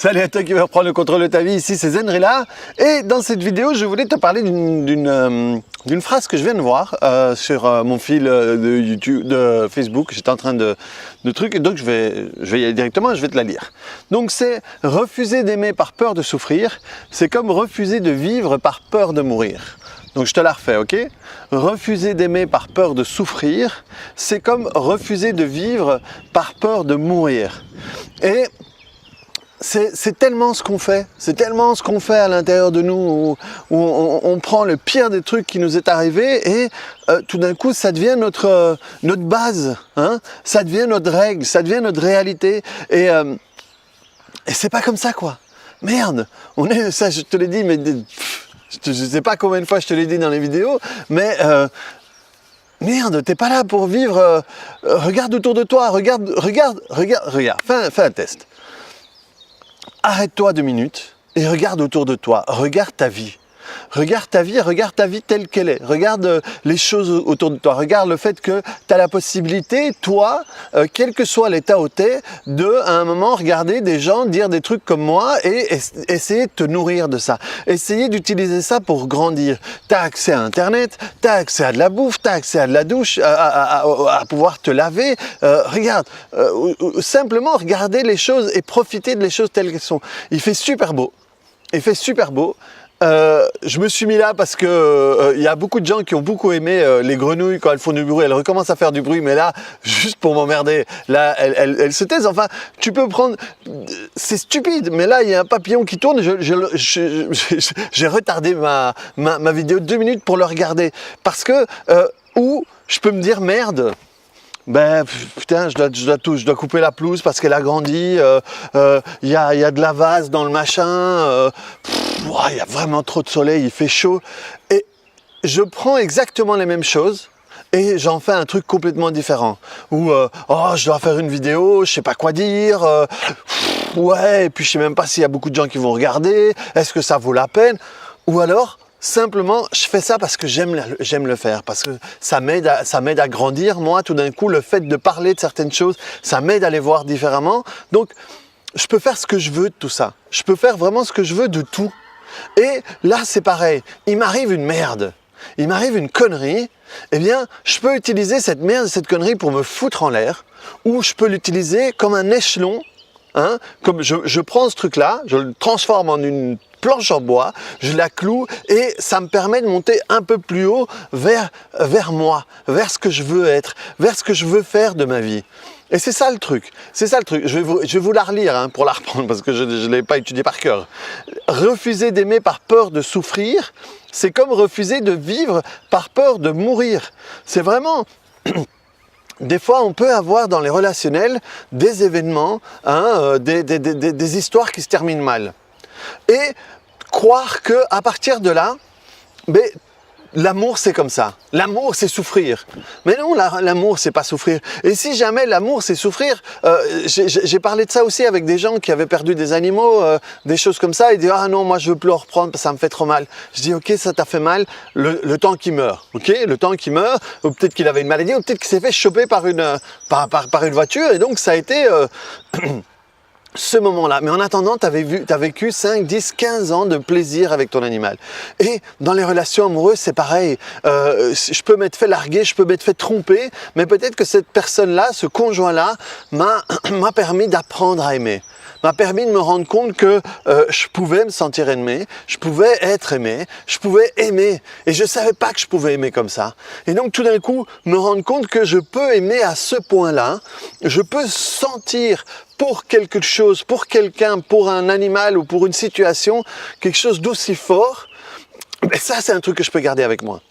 Salut à toi qui veux reprendre le contrôle de ta vie, ici c'est Zenrila. Et dans cette vidéo, je voulais te parler d'une phrase que je viens de voir sur mon fil de YouTube, de Facebook. J'étais en train de trucs, et donc je vais y aller directement et je vais te la lire. Donc c'est « Refuser d'aimer par peur de souffrir, c'est comme refuser de vivre par peur de mourir ». Donc je te la refais, ok? Refuser d'aimer par peur de souffrir, c'est comme refuser de vivre par peur de mourir. Et c'est tellement ce qu'on fait, c'est tellement ce qu'on fait à l'intérieur de nous, où on prend le pire des trucs qui nous est arrivé et tout d'un coup ça devient notre base, hein? Ça devient notre règle, ça devient notre réalité et c'est pas comme ça quoi. Merde, ça je te l'ai dit, mais je ne sais pas combien de fois je te l'ai dit dans les vidéos, mais merde, t'es pas là pour vivre, regarde autour de toi, regarde, fais un test. Arrête-toi 2 minutes et regarde autour de toi, regarde ta vie. Regarde ta vie telle qu'elle est. Regarde les choses autour de toi. Regarde le fait que tu as la possibilité, toi, quel que soit l'état où tu es, à un moment regarder des gens dire des trucs comme moi et essayer de te nourrir de ça. Essayer d'utiliser ça pour grandir. Tu as accès à Internet, tu as accès à de la bouffe, tu as accès à de la douche, à pouvoir te laver. Regarde, simplement regarder les choses et profiter de les choses telles qu'elles sont. Il fait super beau. Je me suis mis là parce que y a beaucoup de gens qui ont beaucoup aimé les grenouilles quand elles font du bruit, elles recommencent à faire du bruit, mais là, juste pour m'emmerder, là, elles se taisent. Enfin, tu peux prendre... C'est stupide, mais là, il y a un papillon qui tourne, j'ai retardé ma vidéo de 2 minutes pour le regarder. Parce que, ou je peux me dire, merde, ben putain, je dois couper la pelouse parce qu'elle a grandi, y a de la vase dans le machin, il y a vraiment trop de soleil, il fait chaud. Et je prends exactement les mêmes choses et j'en fais un truc complètement différent. Ou je dois faire une vidéo, je sais pas quoi dire, ouais, et puis je sais même pas s'il y a beaucoup de gens qui vont regarder, est-ce que ça vaut la peine? Ou alors, simplement, je fais ça parce que j'aime le faire, parce que ça m'aide à grandir. Moi, tout d'un coup, le fait de parler de certaines choses, ça m'aide à les voir différemment. Donc, je peux faire ce que je veux de tout ça. Je peux faire vraiment ce que je veux de tout. Et là, c'est pareil. Il m'arrive une merde. Il m'arrive une connerie. Eh bien, je peux utiliser cette merde, cette connerie pour me foutre en l'air, ou je peux l'utiliser comme un échelon. Hein, comme je prends ce truc-là, je le transforme en une planche en bois, je la cloue et ça me permet de monter un peu plus haut vers moi, vers ce que je veux être, vers ce que je veux faire de ma vie. Et c'est ça le truc, Je vais vous la relire hein, pour la reprendre parce que je ne l'ai pas étudiée par cœur. Refuser d'aimer par peur de souffrir, c'est comme refuser de vivre par peur de mourir. C'est vraiment... Des fois, on peut avoir dans les relationnels des événements, hein, des histoires qui se terminent mal. Et croire qu'à partir de là, l'amour c'est comme ça. L'amour c'est souffrir. Mais non, l'amour c'est pas souffrir. Et si jamais l'amour c'est souffrir, j'ai parlé de ça aussi avec des gens qui avaient perdu des animaux, des choses comme ça, et ils disent ah non moi je veux plus en reprendre, ça me fait trop mal. Je dis ok ça t'a fait mal, le temps qu'il meurt, ok, le temps qu'il meurt, ou peut-être qu'il avait une maladie, ou peut-être qu'il s'est fait choper par une voiture, et donc ça a été ce moment-là. Mais en attendant, tu as vécu 5, 10, 15 ans de plaisir avec ton animal. Et dans les relations amoureuses, c'est pareil. Je peux m'être fait larguer, je peux m'être fait tromper, mais peut-être que cette personne-là, ce conjoint-là, m'a permis d'apprendre à aimer. M'a permis de me rendre compte que je pouvais me sentir aimé, je pouvais être aimé, je pouvais aimer. Et je ne savais pas que je pouvais aimer comme ça. Et donc tout d'un coup, me rendre compte que je peux aimer à ce point-là, je peux sentir pour quelque chose, pour quelqu'un, pour un animal ou pour une situation, quelque chose d'aussi fort, mais ça c'est un truc que je peux garder avec moi.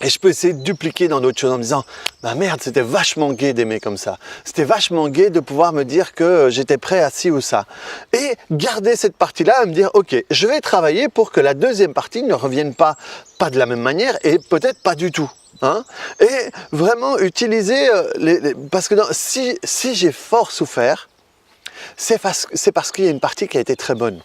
Et je peux essayer de dupliquer dans d'autres choses en me disant « Bah merde, c'était vachement gai d'aimer comme ça. C'était vachement gai de pouvoir me dire que j'étais prêt à ci ou ça. » Et garder cette partie-là et me dire « Ok, je vais travailler pour que la deuxième partie ne revienne pas de la même manière et peut-être pas du tout. » Hein? Et vraiment utiliser parce que si j'ai fort souffert, c'est parce qu'il y a une partie qui a été très bonne.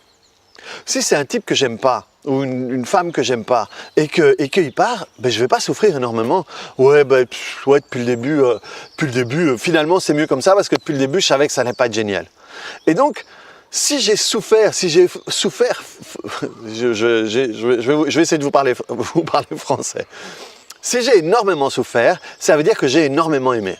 Si c'est un type que j'aime pas, ou une femme que j'aime pas, et qu'il part, je vais pas souffrir énormément. Ouais, depuis le début, finalement c'est mieux comme ça, parce que depuis le début, je savais que ça n'allait pas être génial. Et donc, si j'ai souffert, je vais essayer de vous parler français. Si j'ai énormément souffert, ça veut dire que j'ai énormément aimé.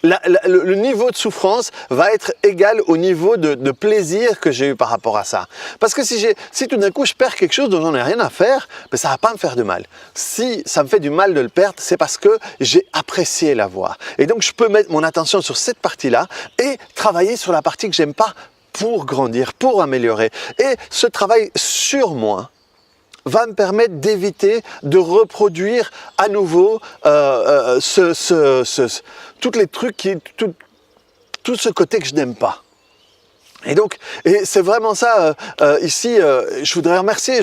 Le niveau de souffrance va être égal au niveau de plaisir que j'ai eu par rapport à ça. Parce que si tout d'un coup je perds quelque chose dont j'en ai rien à faire, ben ça va pas me faire de mal. Si ça me fait du mal de le perdre, c'est parce que j'ai apprécié la voir. Et donc je peux mettre mon attention sur cette partie-là et travailler sur la partie que j'aime pas pour grandir, pour améliorer. Et ce travail sur moi va me permettre d'éviter de reproduire à nouveau tous les trucs, tout ce côté que je n'aime pas. Et donc, c'est vraiment ça, ici, je voudrais remercier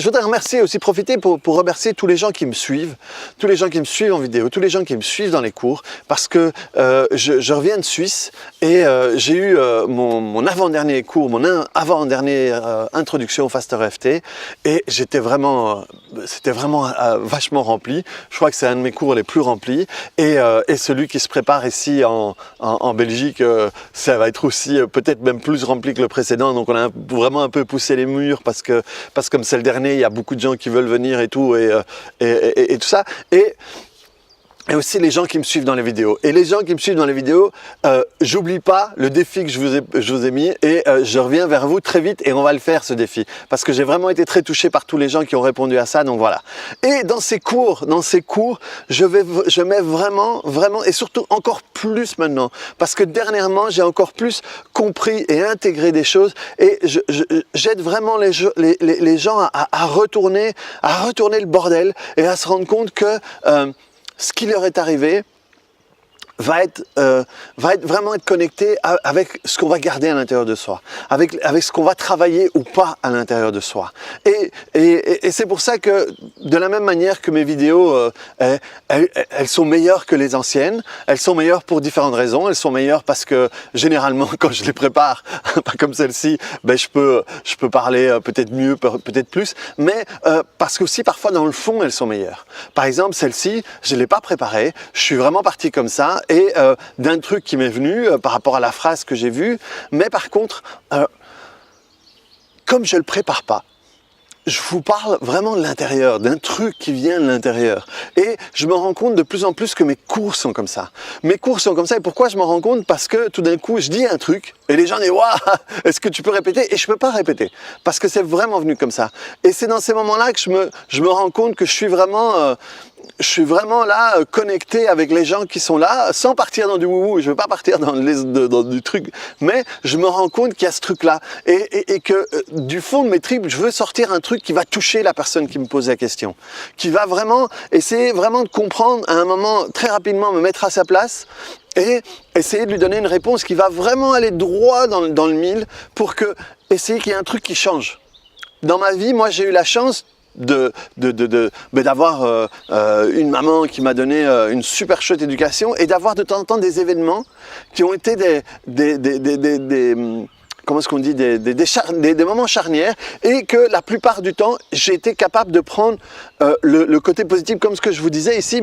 aussi, profiter pour remercier tous les gens qui me suivent en vidéo, tous les gens qui me suivent dans les cours, parce que je reviens de Suisse et j'ai eu mon avant-dernier cours, mon avant-dernière introduction au Faster FT, et c'était vraiment vachement rempli. Je crois que c'est un de mes cours les plus remplis, et celui qui se prépare ici en Belgique, ça va être aussi peut-être même plus rempli que le précédent, donc on a vraiment un peu poussé les murs parce que comme c'est le dernier, il y a beaucoup de gens qui veulent venir et tout, et tout ça, et aussi les gens qui me suivent dans les vidéos. Et les gens qui me suivent dans les vidéos, j'oublie pas le défi que je vous ai mis, et je reviens vers vous très vite et on va le faire, ce défi. Parce que j'ai vraiment été très touché par tous les gens qui ont répondu à ça, donc voilà. Et dans ces cours, je mets vraiment, et surtout encore plus maintenant. Parce que dernièrement, j'ai encore plus compris et intégré des choses, et j'aide vraiment les gens à retourner le bordel et à se rendre compte que ce qui leur est arrivé va vraiment être connecté avec ce qu'on va garder à l'intérieur de soi, avec ce qu'on va travailler ou pas à l'intérieur de soi. Et c'est pour ça que, de la même manière que mes vidéos, elles sont meilleures que les anciennes, elles sont meilleures pour différentes raisons. Elles sont meilleures parce que, généralement, quand je les prépare, pas comme celle-ci, ben je peux parler peut-être mieux, peut-être plus, mais parce que aussi, parfois, dans le fond, elles sont meilleures. Par exemple, celle-ci, je ne l'ai pas préparée, je suis vraiment parti comme ça, et d'un truc qui m'est venu par rapport à la phrase que j'ai vue, mais par contre, comme je ne le prépare pas, je vous parle vraiment de l'intérieur, d'un truc qui vient de l'intérieur. Et je me rends compte de plus en plus que mes cours sont comme ça. Mes cours sont comme ça, et pourquoi je m'en rends compte? Parce que tout d'un coup, je dis un truc, et les gens disent « Waouh, est-ce que tu peux répéter ?» Et je ne peux pas répéter, parce que c'est vraiment venu comme ça. Et c'est dans ces moments-là que je me rends compte que je suis vraiment là, connecté avec les gens qui sont là, sans partir dans du wouhou. Je ne veux pas partir dans du truc, mais je me rends compte qu'il y a ce truc-là, et que du fond de mes tripes, je veux sortir un truc qui va toucher la personne qui me pose la question, qui va vraiment essayer vraiment de comprendre à un moment, très rapidement, me mettre à sa place, et essayer de lui donner une réponse qui va vraiment aller droit dans le mille, pour essayer qu'il y ait un truc qui change. Dans ma vie, moi, j'ai eu la chance d'avoir une maman qui m'a donné une super chouette éducation, et d'avoir de temps en temps des événements qui ont été comment est-ce qu'on dit, des moments charnières, et que la plupart du temps, j'ai été capable de prendre le côté positif, comme ce que je vous disais ici.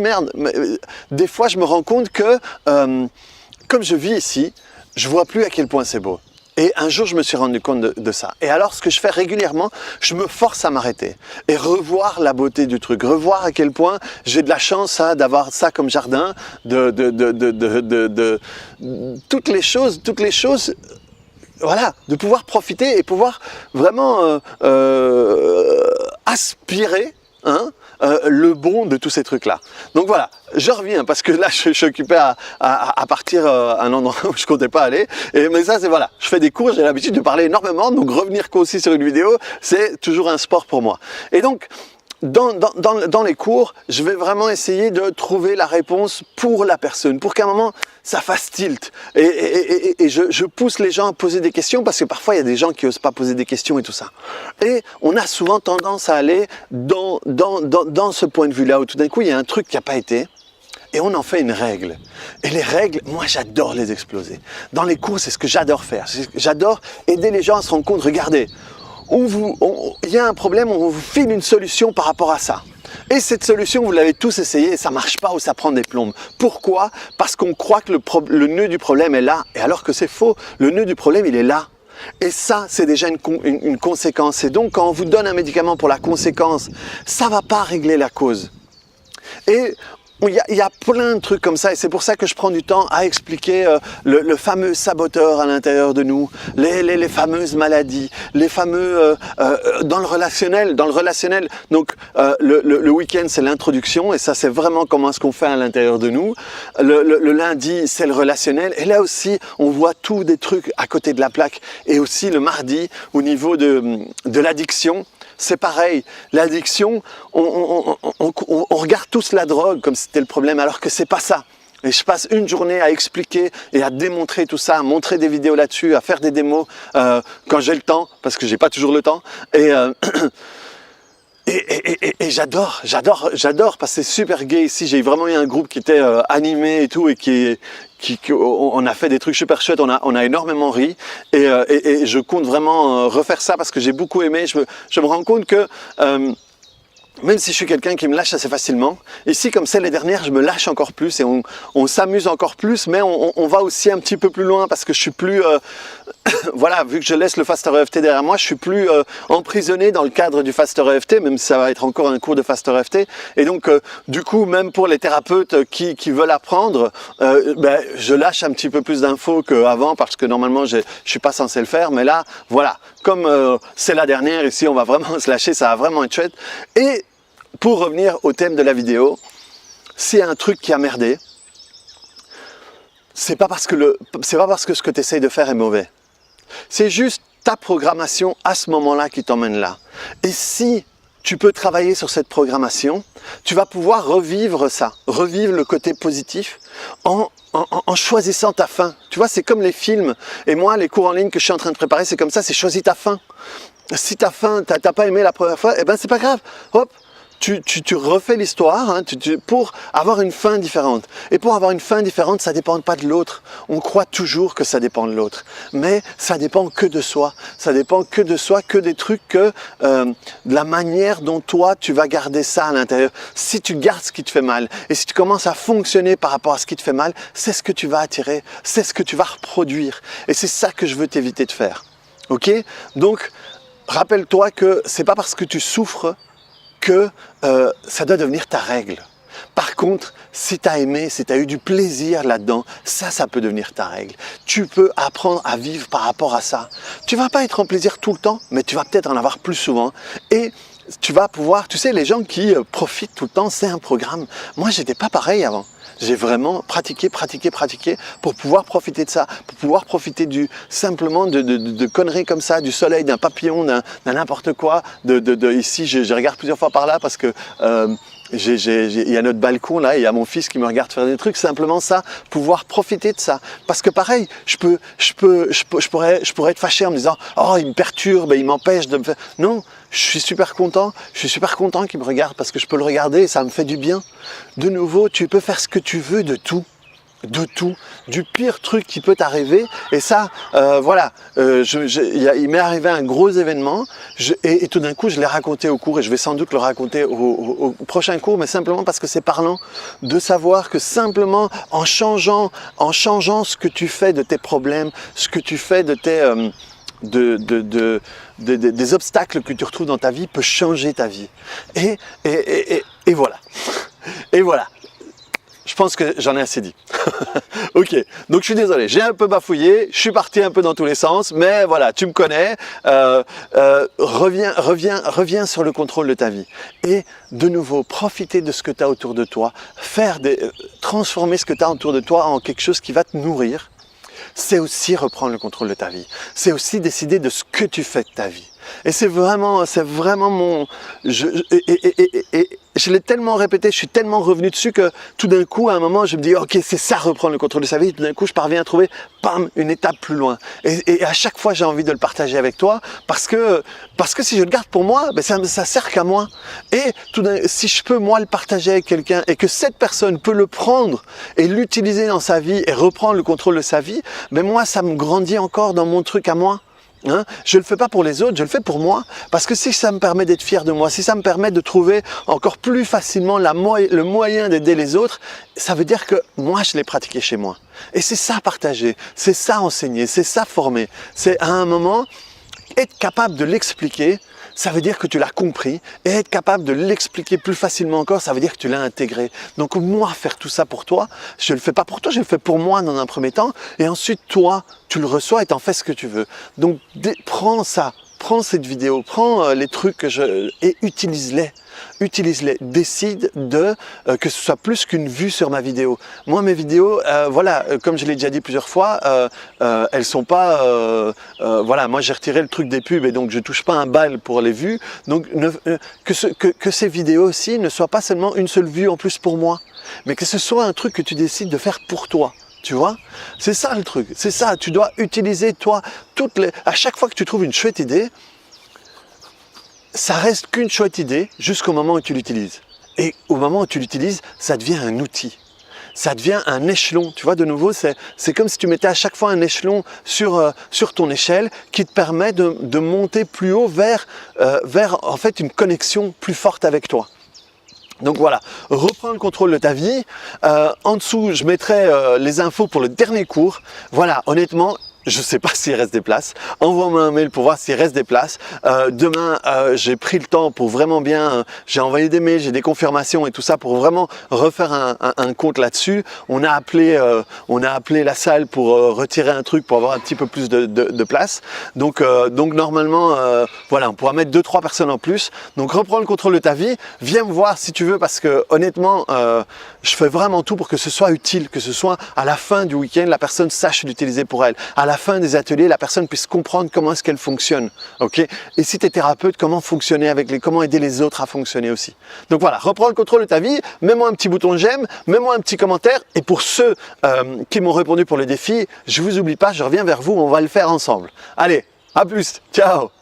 Des fois, je me rends compte que, comme je vis ici, je vois plus à quel point c'est beau. Et un jour, je me suis rendu compte de ça. Et alors, ce que je fais régulièrement, je me force à m'arrêter et revoir la beauté du truc, revoir à quel point j'ai de la chance d'avoir ça comme jardin, toutes les choses, voilà, de pouvoir profiter et pouvoir vraiment aspirer, le bon de tous ces trucs-là. Donc voilà, je reviens parce que là, je suis occupé à partir à un endroit où je comptais pas aller. Mais ça, c'est voilà, je fais des cours, j'ai l'habitude de parler énormément, donc revenir aussi sur une vidéo, c'est toujours un sport pour moi. Et donc, dans les cours, je vais vraiment essayer de trouver la réponse pour la personne, pour qu'à un moment, ça fasse tilt. Et je pousse les gens à poser des questions, parce que parfois, il y a des gens qui n'osent pas poser des questions et tout ça. Et on a souvent tendance à aller dans ce point de vue-là, où tout d'un coup, il y a un truc qui n'a pas été, et on en fait une règle. Et les règles, moi, j'adore les exploser. Dans les cours, c'est ce que j'adore faire. J'adore aider les gens à se rendre compte, regardez, il y a un problème, on vous file une solution par rapport à ça. Et cette solution, vous l'avez tous essayé et ça ne marche pas ou ça prend des plombes. Pourquoi? Parce qu'on croit que le nœud du problème est là, et alors que c'est faux. Le nœud du problème, il est là. Et ça, c'est déjà une conséquence. Et donc, quand on vous donne un médicament pour la conséquence, ça ne va pas régler la cause. Et il y a plein de trucs comme ça, et c'est pour ça que je prends du temps à expliquer le fameux saboteur à l'intérieur de nous, les fameuses maladies, les fameux dans le relationnel. Donc le week-end c'est l'introduction, et ça c'est vraiment comment est-ce qu'on fait à l'intérieur de nous. Le lundi c'est le relationnel, et là aussi on voit tous des trucs à côté de la plaque, et aussi le mardi au niveau de l'addiction. C'est pareil, l'addiction, on regarde tous la drogue comme si c'était le problème, alors que c'est pas ça. Et je passe une journée à expliquer et à démontrer tout ça, à montrer des vidéos là-dessus, à faire des démos quand j'ai le temps, parce que j'ai pas toujours le temps. Et j'adore, parce que c'est super gay ici. J'ai vraiment eu un groupe qui était animé et tout, et on a fait des trucs super chouettes, on a énormément ri, et je compte vraiment refaire ça parce que j'ai beaucoup aimé. Je me rends compte que même si je suis quelqu'un qui me lâche assez facilement, ici comme c'est les dernières, je me lâche encore plus, et on s'amuse encore plus, mais on va aussi un petit peu plus loin parce que je suis plus voilà, vu que je laisse le Faster EFT derrière moi, je suis plus emprisonné dans le cadre du Faster EFT, même si ça va être encore un cours de Faster EFT. Et donc, du coup, même pour les thérapeutes qui veulent apprendre, je lâche un petit peu plus d'infos qu'avant, parce que normalement, je suis pas censé le faire. Mais là, voilà, comme c'est la dernière, ici, on va vraiment se lâcher, ça va vraiment être chouette. Et pour revenir au thème de la vidéo, s'il y a un truc qui a merdé, c'est pas parce que ce que tu essayes de faire est mauvais. C'est juste ta programmation à ce moment-là qui t'emmène là. Et si tu peux travailler sur cette programmation, tu vas pouvoir revivre ça, revivre le côté positif en choisissant ta fin. Tu vois, c'est comme les films. Et moi, les cours en ligne que je suis en train de préparer, c'est comme ça, c'est choisis ta fin. Si ta fin, t'as pas aimé la première fois, eh ben c'est pas grave. Hop, tu refais l'histoire pour avoir une fin différente. Et pour avoir une fin différente, ça ne dépend pas de l'autre. On croit toujours que ça dépend de l'autre. Mais ça dépend que de soi. Ça dépend que de soi, que des trucs, de la manière dont toi, tu vas garder ça à l'intérieur. Si tu gardes ce qui te fait mal, et si tu commences à fonctionner par rapport à ce qui te fait mal, c'est ce que tu vas attirer, c'est ce que tu vas reproduire. Et c'est ça que je veux t'éviter de faire. Ok? Donc, rappelle-toi que c'est pas parce que tu souffres que ça doit devenir ta règle. Par contre, si tu as aimé, si tu as eu du plaisir là-dedans, ça peut devenir ta règle. Tu peux apprendre à vivre par rapport à ça. Tu vas pas être en plaisir tout le temps, mais tu vas peut-être en avoir plus souvent. Et tu vas pouvoir, tu sais, les gens qui profitent tout le temps, c'est un programme. Moi, j'étais pas pareil avant. J'ai vraiment pratiqué pour pouvoir profiter de ça, pour pouvoir profiter simplement de conneries comme ça, du soleil, d'un papillon, d'un n'importe quoi. Ici, je regarde plusieurs fois par là parce que il y a notre balcon là, et il y a mon fils qui me regarde faire des trucs. Simplement ça, pouvoir profiter de ça. Parce que pareil, je pourrais être fâché en me disant « Oh, il me perturbe, il m'empêche de me faire... » Non, je suis super content qu'il me regarde parce que je peux le regarder et ça me fait du bien. De nouveau, tu peux faire ce que tu veux de tout, du pire truc qui peut t'arriver. Et ça, voilà, il m'est arrivé un gros événement et tout d'un coup, je l'ai raconté au cours et je vais sans doute le raconter au prochain cours, mais simplement parce que c'est parlant de savoir que simplement en changeant ce que tu fais de tes problèmes, ce que tu fais de tes... des obstacles que tu retrouves dans ta vie peut changer ta vie. Et voilà. Et voilà. Je pense que j'en ai assez dit. Ok, donc je suis désolé, j'ai un peu bafouillé, je suis parti un peu dans tous les sens, mais voilà, tu me connais. Reviens sur le contrôle de ta vie. Et de nouveau, profiter de ce que tu as autour de toi, transformer ce que tu as autour de toi en quelque chose qui va te nourrir. C'est aussi reprendre le contrôle de ta vie. C'est aussi décider de ce que tu fais de ta vie. Et c'est vraiment mon... Je l'ai tellement répété, je suis tellement revenu dessus que tout d'un coup, à un moment, je me dis, ok, c'est ça, reprendre le contrôle de sa vie. Tout d'un coup, je parviens à trouver, bam, une étape plus loin. Et à chaque fois, j'ai envie de le partager avec toi parce que si je le garde pour moi, ben ça sert qu'à moi. Et si je peux, moi, le partager avec quelqu'un et que cette personne peut le prendre et l'utiliser dans sa vie et reprendre le contrôle de sa vie, ben moi, ça me grandit encore dans mon truc à moi. Hein, je ne le fais pas pour les autres, je le fais pour moi. Parce que si ça me permet d'être fier de moi, si ça me permet de trouver encore plus facilement le moyen d'aider les autres, ça veut dire que moi, je l'ai pratiqué chez moi. Et c'est ça partager, c'est ça enseigner, c'est ça former. C'est à un moment, être capable de l'expliquer, ça veut dire que tu l'as compris. Et être capable de l'expliquer plus facilement encore, ça veut dire que tu l'as intégré. Donc moi, faire tout ça pour toi, je ne le fais pas pour toi, je le fais pour moi dans un premier temps. Et ensuite, toi, tu le reçois et t'en fais ce que tu veux. Donc prends ça, prends cette vidéo, prends les trucs et utilise-les. Utilise-les, décide que ce soit plus qu'une vue sur ma vidéo. Moi, mes vidéos, voilà, comme je l'ai déjà dit plusieurs fois, elles sont pas, voilà, moi j'ai retiré le truc des pubs et donc je touche pas un bal pour les vues. Donc que ces vidéos aussi ne soient pas seulement une seule vue en plus pour moi, mais que ce soit un truc que tu décides de faire pour toi. Tu vois, c'est ça le truc, c'est ça. Tu dois utiliser toi à chaque fois que tu trouves une chouette idée. Ça reste qu'une chouette idée jusqu'au moment où tu l'utilises. Et au moment où tu l'utilises, ça devient un outil. Ça devient un échelon. Tu vois, de nouveau, c'est comme si tu mettais à chaque fois un échelon sur ton échelle qui te permet de monter plus haut vers en fait une connexion plus forte avec toi. Donc voilà, reprends le contrôle de ta vie. En dessous, je mettrai les infos pour le dernier cours. Voilà, honnêtement, je ne sais pas s'il reste des places. Envoie-moi un mail pour voir s'il reste des places. Demain, j'ai pris le temps pour vraiment bien... j'ai envoyé des mails, j'ai des confirmations et tout ça pour vraiment refaire un compte là-dessus. On a appelé la salle pour retirer un truc pour avoir un petit peu plus de place. Donc normalement, voilà, on pourra mettre 2-3 personnes en plus. Donc reprends le contrôle de ta vie. Viens me voir si tu veux parce que honnêtement, je fais vraiment tout pour que ce soit utile, que ce soit à la fin du week-end, la personne sache l'utiliser pour elle. À la fin des ateliers, la personne puisse comprendre comment est-ce qu'elle fonctionne. Okay, et si tu es thérapeute, comment fonctionner comment aider les autres à fonctionner aussi. Donc voilà, reprends le contrôle de ta vie, mets-moi un petit bouton j'aime, mets-moi un petit commentaire. Et pour ceux qui m'ont répondu pour le défi, je ne vous oublie pas, je reviens vers vous, on va le faire ensemble. Allez, à plus, ciao!